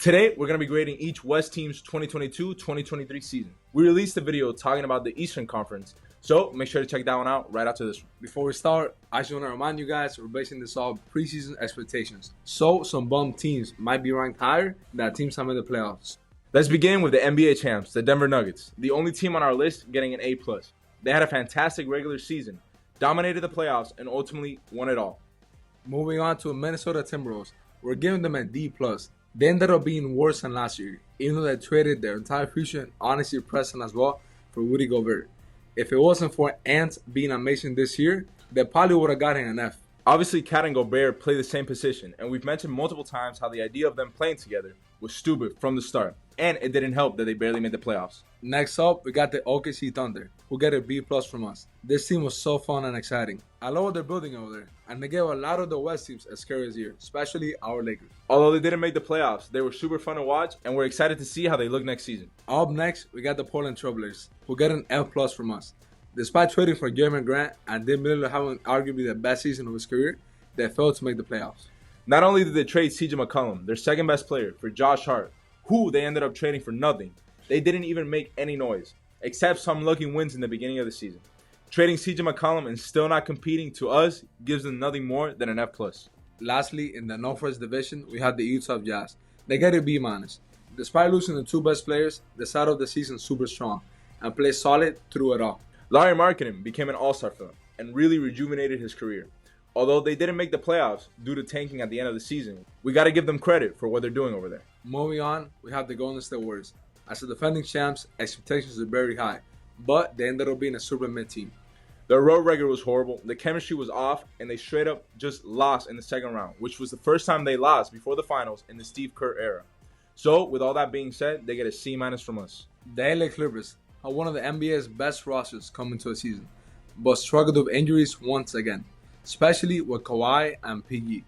Today, we're going to be grading each West team's 2022-2023 season. We released a video talking about the Eastern Conference, so make sure to check that one out right after this one. Before we start, I just want to remind you guys we're basing this off preseason expectations. So some bum teams might be ranked higher than teams that made the playoffs. Let's begin with the NBA champs, the Denver Nuggets, the only team on our list getting an A+. They had a fantastic regular season, dominated the playoffs, and ultimately won it all. Moving on to Minnesota Timberwolves, we're giving them a D+. They ended up being worse than last year, even though they traded their entire future and honestly present as well for Rudy Gobert. If it wasn't for Ant being amazing this year, they probably would have gotten an F. Obviously, Cat and Gobert play the same position, and we've mentioned multiple times how the idea of them playing together was stupid from the start, and it didn't help that they barely made the playoffs. Next up, we got the OKC Thunder, who get a B+ from us. This team was so fun and exciting. I love what they're building over there, and they gave a lot of the West teams a scary year, especially our Lakers. Although they didn't make the playoffs, they were super fun to watch, and we're excited to see how they look next season. Up next, we got the Portland Trailblazers, who get an F+ from us. Despite trading for Jerami Grant and Dame Lillard having arguably the best season of his career, they failed to make the playoffs. Not only did they trade CJ McCollum, their second best player, for Josh Hart, who they ended up trading for nothing, they didn't even make any noise, except some lucky wins in the beginning of the season. Trading CJ McCollum and still not competing to us gives them nothing more than an F+. Lastly, in the Northwest Division, we had the Utah Jazz. They get a B-. Despite losing the two best players, they started off the season super strong and played solid through it all. Lauri Markkanen became an all-star for them and really rejuvenated his career. Although they didn't make the playoffs due to tanking at the end of the season, we got to give them credit for what they're doing over there. Moving on, we have the Golden State Warriors. As the defending champs, expectations are very high, but they ended up being a super mid team. Their road record was horrible, the chemistry was off, and they straight up just lost in the second round, which was the first time they lost before the finals in the Steve Kerr era. So, with all that being said, they get a C- from us. The LA Clippers are one of the NBA's best rosters coming to a season, but struggled with injuries once again, especially with Kawhi and PG.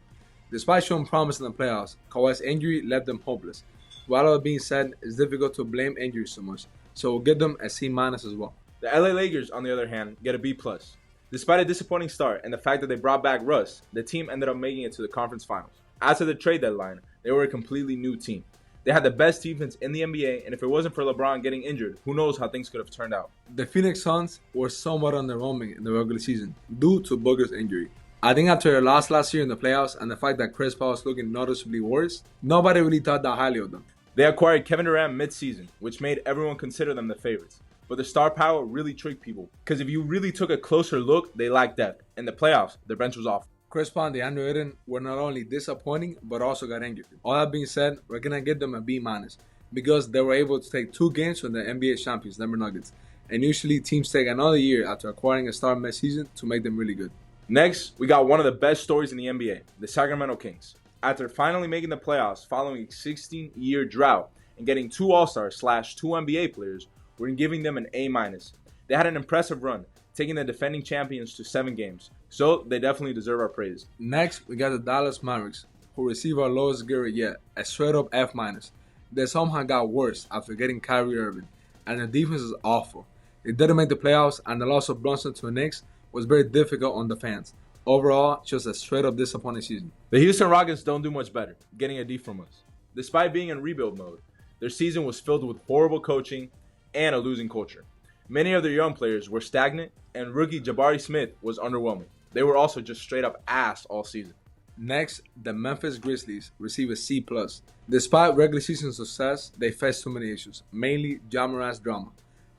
Despite showing promise in the playoffs, Kawhi's injury left them hopeless. While all that being said, it's difficult to blame injuries so much, so we'll give them a C- as well. The LA Lakers, on the other hand, get a B+. Despite a disappointing start and the fact that they brought back Russ, the team ended up making it to the conference finals. After the trade deadline, they were a completely new team. They had the best defense in the NBA, and if it wasn't for LeBron getting injured, who knows how things could have turned out. The Phoenix Suns were somewhat underwhelming in the regular season due to Booker's injury. I think after their loss last year in the playoffs and the fact that Chris Paul was looking noticeably worse, nobody really thought that highly of them. They acquired Kevin Durant mid-season, which made everyone consider them the favorites. But the star power really tricked people, because if you really took a closer look, they lacked depth. In the playoffs, their bench was off. Chris Paul and DeAndre Ayton were not only disappointing, but also got injured. All that being said, we're going to give them a B- because they were able to take 2 games from the NBA champions, Denver Nuggets. And usually teams take another year after acquiring a star mid-season to make them really good. Next, we got one of the best stories in the NBA, the Sacramento Kings. After finally making the playoffs following a 16-year drought and getting 2 All-Stars / 2 NBA players, we're giving them an A-. They had an impressive run, taking the defending champions to 7 games, so they definitely deserve our praise. Next, we got the Dallas Mavericks, who received our lowest grade yet, a straight-up F-. They somehow got worse after getting Kyrie Irving, and the defense is awful. They didn't make the playoffs, and the loss of Brunson to the Knicks was very difficult on the fans. Overall, just a straight-up disappointing season. The Houston Rockets don't do much better, getting a D from us. Despite being in rebuild mode, their season was filled with horrible coaching and a losing culture. Many of their young players were stagnant, and rookie Jabari Smith was underwhelming. They were also just straight up ass all season. Next, the Memphis Grizzlies receive a C+. Despite regular season success, they faced too many issues, mainly Ja Morant's drama.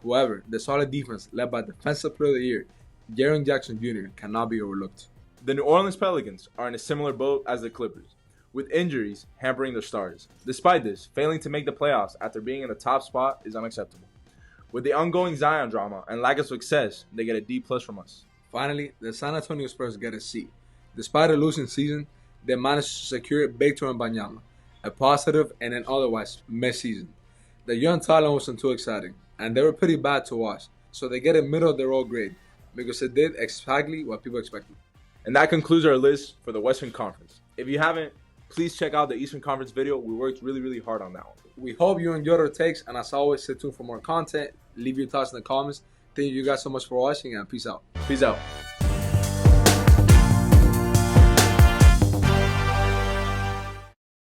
However, the solid defense led by Defensive Player of the Year, Jaren Jackson Jr. cannot be overlooked. The New Orleans Pelicans are in a similar boat as the Clippers, with injuries hampering their stars. Despite this, failing to make the playoffs after being in the top spot is unacceptable. With the ongoing Zion drama and lack of success, they get a D+ from us. Finally, the San Antonio Spurs get a C. Despite a losing season, they managed to secure Victor Wembanyama, a positive and an otherwise mid-season. The young talent wasn't too exciting, and they were pretty bad to watch, so they get a middle-of-the-road grade because it did exactly what people expected. And that concludes our list for the Western Conference. If you haven't, please check out the Eastern Conference video. We worked really hard on that one. We hope you enjoyed our takes, and as always, stay tuned for more content. Leave your thoughts in the comments. Thank you guys so much for watching, and peace out. Peace out.